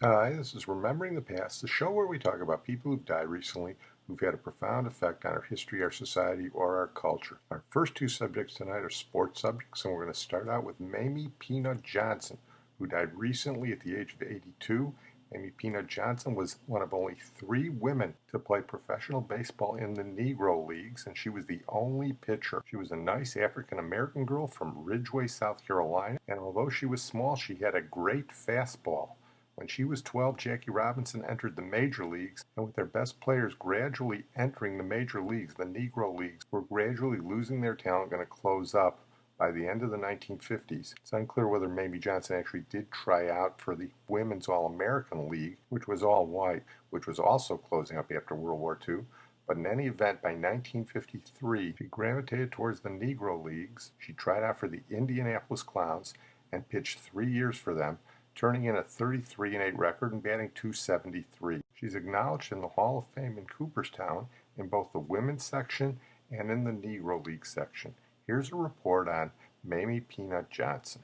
Hi, this is Remembering the Past, the show where we talk about people who've died recently who've had a profound effect on our history, our society, or our culture. Our first two subjects tonight are sports subjects, and we're going to start out with Mamie Peanut Johnson, who died recently at the age of 82. Mamie Peanut Johnson was one of only 3 women to play professional baseball in the Negro Leagues, and she was the only pitcher. She was a nice African-American girl from Ridgeway, South Carolina, and although she was small, she had a great fastball. When she was 12, Jackie Robinson entered the major leagues, and with their best players gradually entering the major leagues, the Negro Leagues were gradually losing their talent, going to close up by the end of the 1950s. It's unclear whether Mamie Johnson actually did try out for the Women's All-American League, which was all white, which was also closing up after World War II. But in any event, by 1953, she gravitated towards the Negro Leagues. She tried out for the Indianapolis Clowns and pitched 3 years for them, turning in a 33-8 record and batting .273. She's acknowledged in the Hall of Fame in Cooperstown in both the women's section and in the Negro League section. Here's a report on Mamie Peanut Johnson.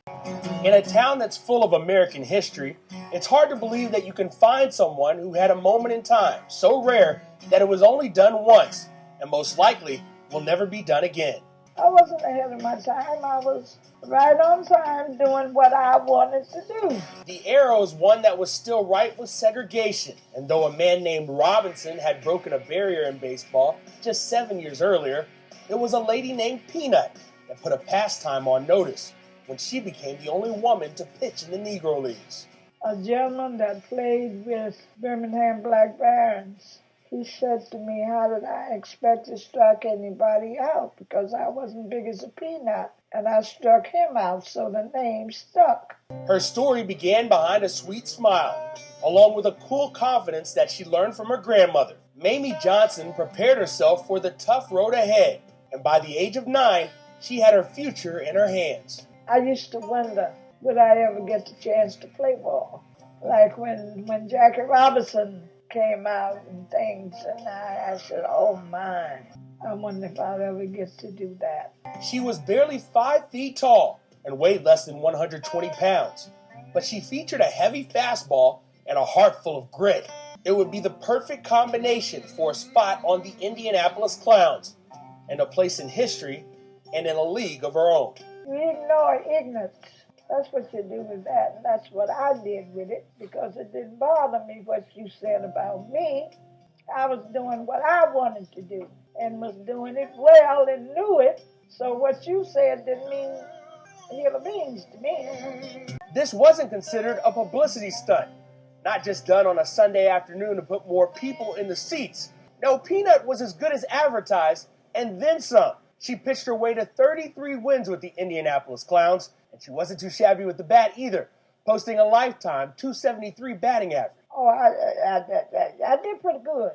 In a town that's full of American history, it's hard to believe that you can find someone who had a moment in time so rare that it was only done once and most likely will never be done again. I wasn't ahead of my time. I was right on time doing what I wanted to do. The era was one that was still ripe with segregation, and though a man named Robinson had broken a barrier in baseball just 7 years earlier, it was a lady named Peanut that put a pastime on notice when she became the only woman to pitch in the Negro Leagues. A gentleman that played with Birmingham Black Barons, he said to me, how did I expect to strike anybody out? Because I wasn't big as a peanut. And I struck him out, so the name stuck. Her story began behind a sweet smile, along with a cool confidence that she learned from her grandmother. Mamie Johnson prepared herself for the tough road ahead, and by the age of 9, she had her future in her hands. I used to wonder, would I ever get the chance to play ball? Like when Jackie Robinson came out and things, and I said, oh my, I wonder if I'll ever get to do that. She was barely 5 feet tall and weighed less than 120 pounds, but she featured a heavy fastball and a heart full of grit. It would be the perfect combination for a spot on the Indianapolis Clowns and a place in history and in a league of her own. You ignore ignorance. That's what you do with that, and that's what I did with it, because it didn't bother me what you said about me. I was doing what I wanted to do, and was doing it well and knew it, so what you said didn't mean a hill of beans to me. This wasn't considered a publicity stunt, not just done on a Sunday afternoon to put more people in the seats. No, Peanut was as good as advertised, and then some. She pitched her way to 33 wins with the Indianapolis Clowns, and she wasn't too shabby with the bat either, posting a lifetime .273 batting average. Oh, I did pretty good.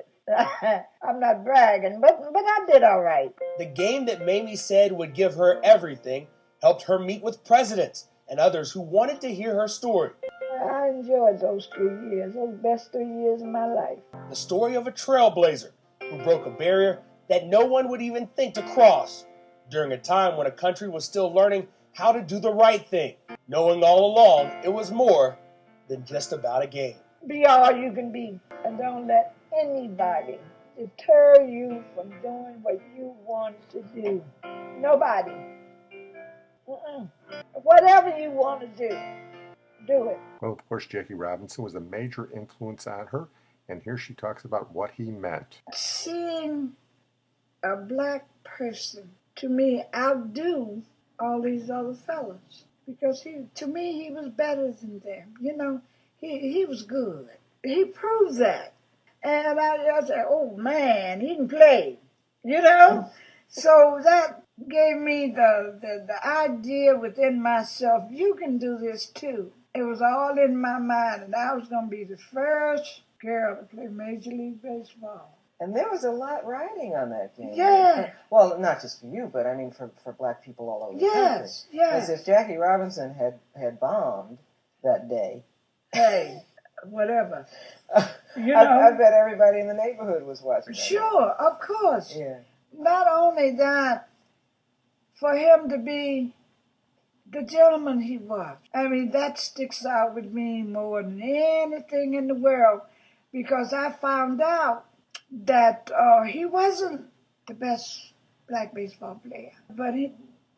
I'm not bragging, but I did all right. The game that Mamie said would give her everything helped her meet with presidents and others who wanted to hear her story. I enjoyed those 3 years, those best 3 years of my life. The story of a trailblazer who broke a barrier that no one would even think to cross during a time when a country was still learning how to do the right thing, knowing all along it was more than just about a game. Be all you can be, and don't let anybody deter you from doing what you want to do. Nobody. Whatever you want to do it. Well, of course, Jackie Robinson was a major influence on her, and here she talks about what he meant. Seeing a black person, to me, outdo all these other fellas, because to me, he was better than them. You know, he was good. He proved that. And I said, oh man, he can play, you know? So that gave me the idea within myself, you can do this too. It was all in my mind, and I was going to be the first girl to play Major League Baseball. And there was a lot riding on that game. Yeah. Well, not just for you, but I mean for black people all over the country. Yes. Because if Jackie Robinson had bombed that day, hey, whatever. You know, I bet everybody in the neighborhood was watching. Sure, of course. Yeah. Not only that, for him to be the gentleman he was. I mean, that sticks out with me more than anything in the world, because I found out that he wasn't the best black baseball player, but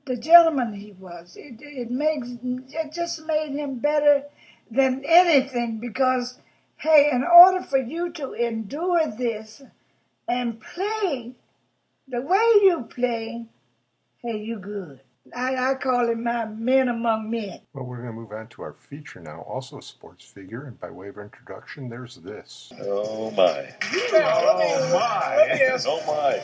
the gentleman he was. It just made him better than anything, because, hey, in order for you to endure this and play the way you play, hey, you good. I call him my men among men. Well, we're going to move on to our feature now, also a sports figure, and by way of introduction, there's this. Oh, my. Oh, my. Oh, my.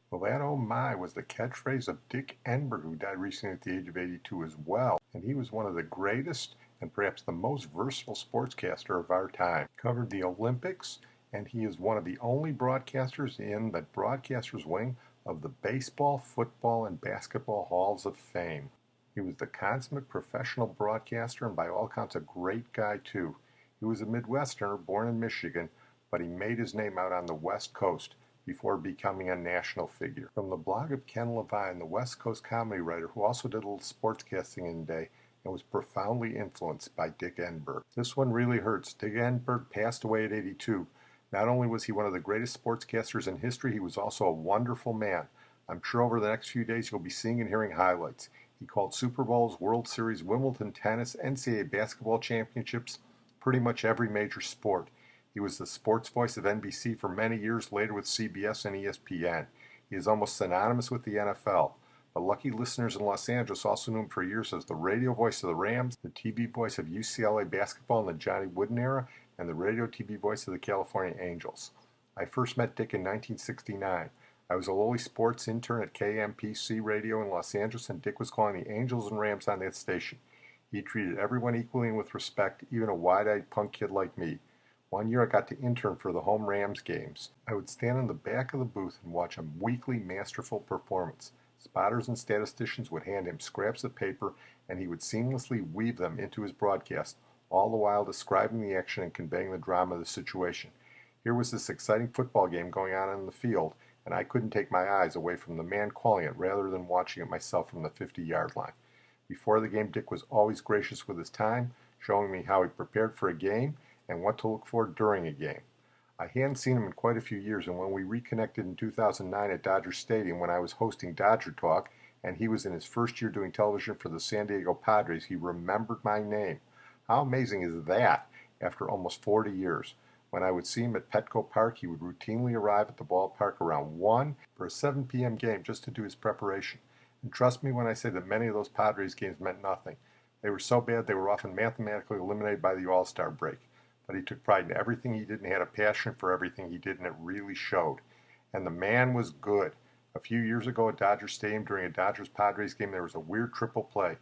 Well, that oh my was the catchphrase of Dick Enberg, who died recently at the age of 82 as well. And he was one of the greatest and perhaps the most versatile sportscaster of our time. Covered the Olympics, and he is one of the only broadcasters in the broadcasters wing of the Baseball, Football, and Basketball Halls of Fame. He was the consummate professional broadcaster and by all accounts a great guy too. He was a Midwesterner born in Michigan, but he made his name out on the West Coast before becoming a national figure. From the blog of Ken Levine, the West Coast comedy writer who also did a little sportscasting in the day and was profoundly influenced by Dick Enberg. This one really hurts. Dick Enberg passed away at 82. Not only was he one of the greatest sportscasters in history, he was also a wonderful man. I'm sure over the next few days you'll be seeing and hearing highlights. He called Super Bowls, World Series, Wimbledon tennis, NCAA basketball championships, pretty much every major sport. He was the sports voice of NBC for many years, later with CBS and ESPN. He is almost synonymous with the NFL. But lucky listeners in Los Angeles also knew him for years as the radio voice of the Rams, the TV voice of UCLA basketball in the Johnny Wooden era, and the radio TV voice of the California Angels. I first met Dick in 1969. I was a lowly sports intern at KMPC Radio in Los Angeles, and Dick was calling the Angels and Rams on that station. He treated everyone equally and with respect, even a wide-eyed punk kid like me. One year I got to intern for the home Rams games. I would stand in the back of the booth and watch a weekly masterful performance. Spotters and statisticians would hand him scraps of paper, and he would seamlessly weave them into his broadcast, all the while describing the action and conveying the drama of the situation. Here was this exciting football game going on in the field, and I couldn't take my eyes away from the man calling it rather than watching it myself from the 50-yard line. Before the game, Dick was always gracious with his time, showing me how he prepared for a game and what to look for during a game. I hadn't seen him in quite a few years, and when we reconnected in 2009 at Dodger Stadium when I was hosting Dodger Talk, and he was in his first year doing television for the San Diego Padres, he remembered my name. How amazing is that after almost 40 years? When I would see him at Petco Park, he would routinely arrive at the ballpark around 1 for a 7 p.m. game just to do his preparation. And trust me when I say that many of those Padres games meant nothing. They were so bad they were often mathematically eliminated by the All-Star break. But he took pride in everything he did and had a passion for everything he did, and it really showed. And the man was good. A few years ago at Dodger Stadium during a Dodgers-Padres game, there was a weird triple play.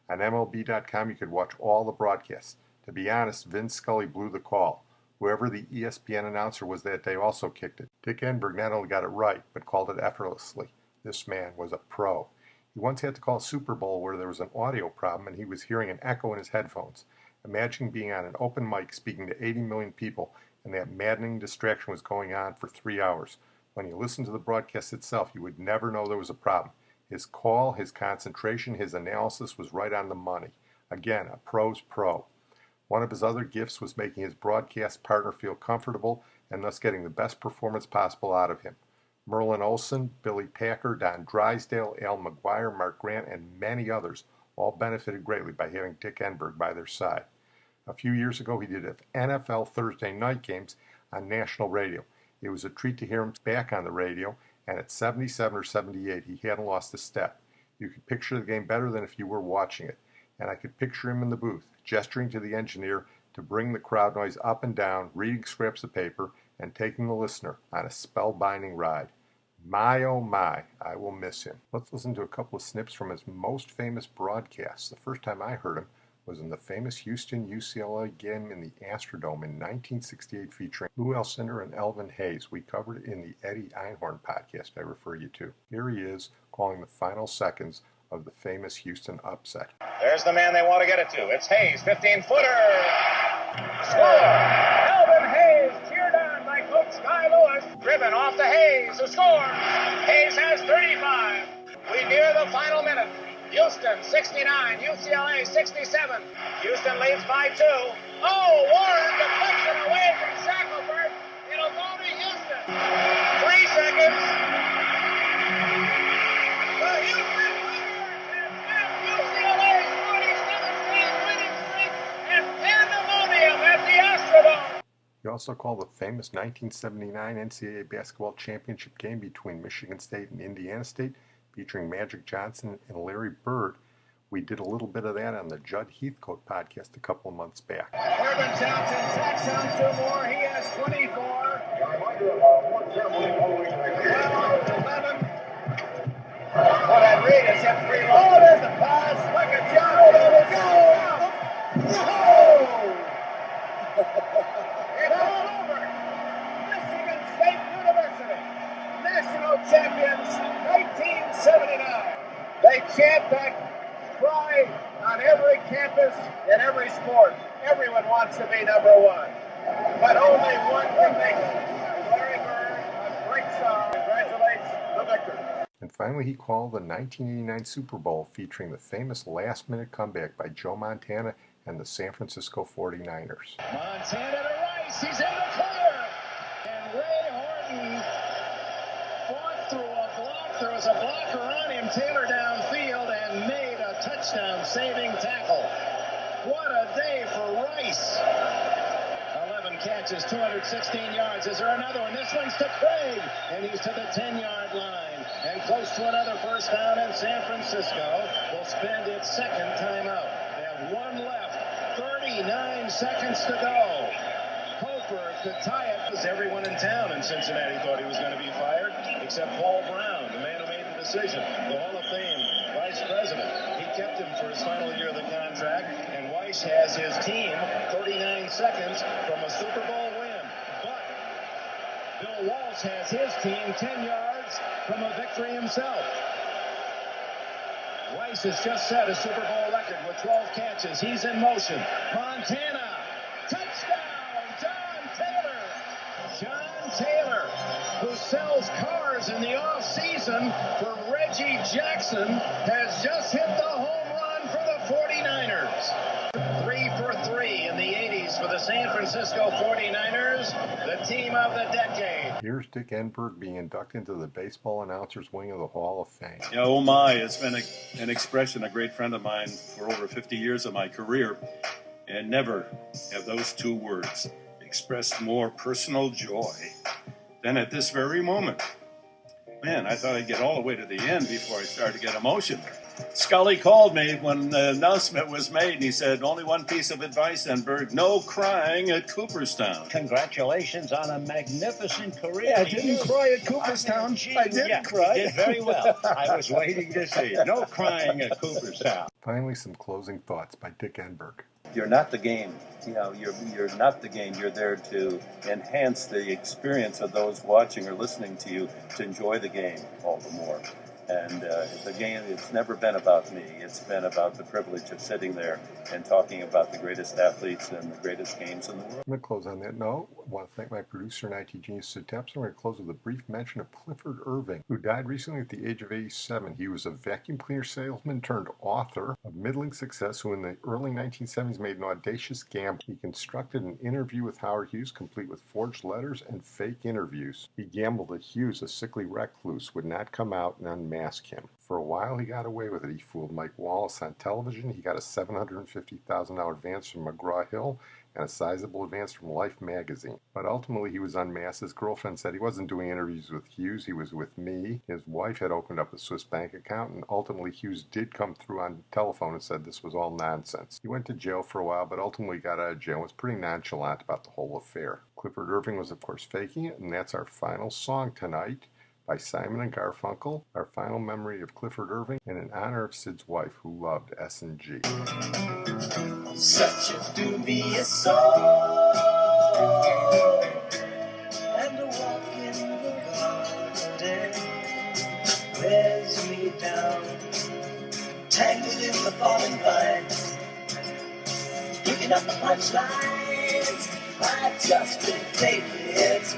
On MLB.com, you could watch all the broadcasts. To be honest, Vin Scully blew the call. Whoever the ESPN announcer was that day also kicked it. Dick Enberg not only got it right, but called it effortlessly. This man was a pro. He once had to call a Super Bowl where there was an audio problem and he was hearing an echo in his headphones. Imagine being on an open mic speaking to 80 million people and that maddening distraction was going on for 3 hours. When you listened to the broadcast itself, you would never know there was a problem. His call, his concentration, his analysis was right on the money. Again, a pro's pro. One of his other gifts was making his broadcast partner feel comfortable and thus getting the best performance possible out of him. Merlin Olsen, Billy Packer, Don Drysdale, Al McGuire, Mark Grant, and many others all benefited greatly by having Dick Enberg by their side. A few years ago, he did NFL Thursday night games on national radio. It was a treat to hear him back on the radio, and at 77 or 78, he hadn't lost a step. You could picture the game better than if you were watching it, and I could picture him in the booth, gesturing to the engineer to bring the crowd noise up and down, reading scraps of paper, and taking the listener on a spellbinding ride. My, oh my, I will miss him. Let's listen to a couple of snips from his most famous broadcasts. The first time I heard him was in the famous Houston UCLA game in the Astrodome in 1968 featuring Lou Alcindor and Elvin Hayes. We covered it in the Eddie Einhorn podcast I refer you to. Here he is calling the final seconds of the famous Houston upset. There's the man they want to get it to. It's Hayes, 15-footer. Score! Elvin Hayes, cheered on by Coach Sky Lewis. Driven off to Hayes, who scores. Hayes has 35. We near the final minute. Houston 69, UCLA 67. Houston leads by 2. Oh, Warren deflects it away from Shackelford. It'll go to Houston. 3 seconds. The Houston Rockets have UCLA's 47th straight winning streak and pandemonium at the Astrodome. He also called the famous 1979 NCAA basketball championship game between Michigan State and Indiana State, featuring Magic Johnson and Larry Bird. We did a little bit of that on the Judd Heathcote podcast a couple of months back. Irvin Johnson tacks on 2 more. He has 24. 11. Oh, that Reed has hit 3. Oh, there's the pass. Look at John. There we go. It's all over. Michigan State University, national champions, 1979. They chant that cry on every campus in every sport. Everyone wants to be number 1, but only one can make it. Larry Bird, a great song, congratulates the victor. And finally, he called the 1989 Super Bowl, featuring the famous last-minute comeback by Joe Montana and the San Francisco 49ers. Montana to Rice, he's in the clear. And Ray Horton fought through a block. There was a blocker on him, Taylor downfield, and made a touchdown-saving tackle. What a day for Rice. 11 catches, 216 yards. Is there another one? This one's to Craig, and he's to the 10-yard line. And close to another first down, and San Francisco will spend its second timeout. They have 1 left. 39 seconds to go. Cofer could tie it. Everyone in town in Cincinnati thought he was going to be fired, except Paul Brown, the man who made the decision, the Hall of Fame vice president. He kept him for his final year of the contract, and Weiss has his team 39 seconds from a Super Bowl win. But Bill Walsh has his team 10 yards from a victory himself. Weiss has just set a Super Bowl record with 12 catches. He's in motion. Montana. Touchdown, John Taylor. John Taylor, who sells cars in the off-season for Reggie Jackson, has just hit the home run for the 49ers. 3 for 3 in the 80s for the San Francisco 49ers, the team of the decade. Here's Dick Enberg being inducted into the baseball announcers wing of the Hall of Fame. Yeah, oh my, it's been an expression, a great friend of mine for over 50 years of my career, and never have those 2 words expressed more personal joy than at this very moment. Man, I thought I'd get all the way to the end before I started to get emotional. Scully called me when the announcement was made, and he said, only one piece of advice, Enberg, no crying at Cooperstown. Congratulations on a magnificent career. Yeah, I didn't cry at Cooperstown. I didn't cry. You did very well. I was waiting to see it. No crying at Cooperstown. Finally, some closing thoughts by Dick Enberg. You're not the game. You know, you're not the game. You're there to enhance the experience of those watching or listening to you to enjoy the game all the more. And the game, it's never been about me. It's been about the privilege of sitting there and talking about the greatest athletes and the greatest games in the world. I'm going to close on that note. I want to thank my producer and IT genius, Sid Tepson. We're going to close with a brief mention of Clifford Irving, who died recently at the age of 87. He was a vacuum cleaner salesman turned author of middling success, who in the early 1970s made an audacious gamble. He constructed an interview with Howard Hughes, complete with forged letters and fake interviews. He gambled that Hughes, a sickly recluse, would not come out and unmask him. For a while, he got away with it. He fooled Mike Wallace on television. He got a $750,000 advance from McGraw-Hill and a sizable advance from Life magazine. But ultimately, he was unmasked. His girlfriend said he wasn't doing interviews with Hughes. He was with me. His wife had opened up a Swiss bank account, and ultimately, Hughes did come through on telephone and said this was all nonsense. He went to jail for a while, but ultimately got out of jail and was pretty nonchalant about the whole affair. Clifford Irving was, of course, faking it, and that's our final song tonight by Simon and Garfunkel, our final memory of Clifford Irving, and in honor of Sid's wife, who loved S&G. Such a dubious soul, and a walk in the garden wears me down, tangled in the falling vines, picking up the punchlines, I just dictate it.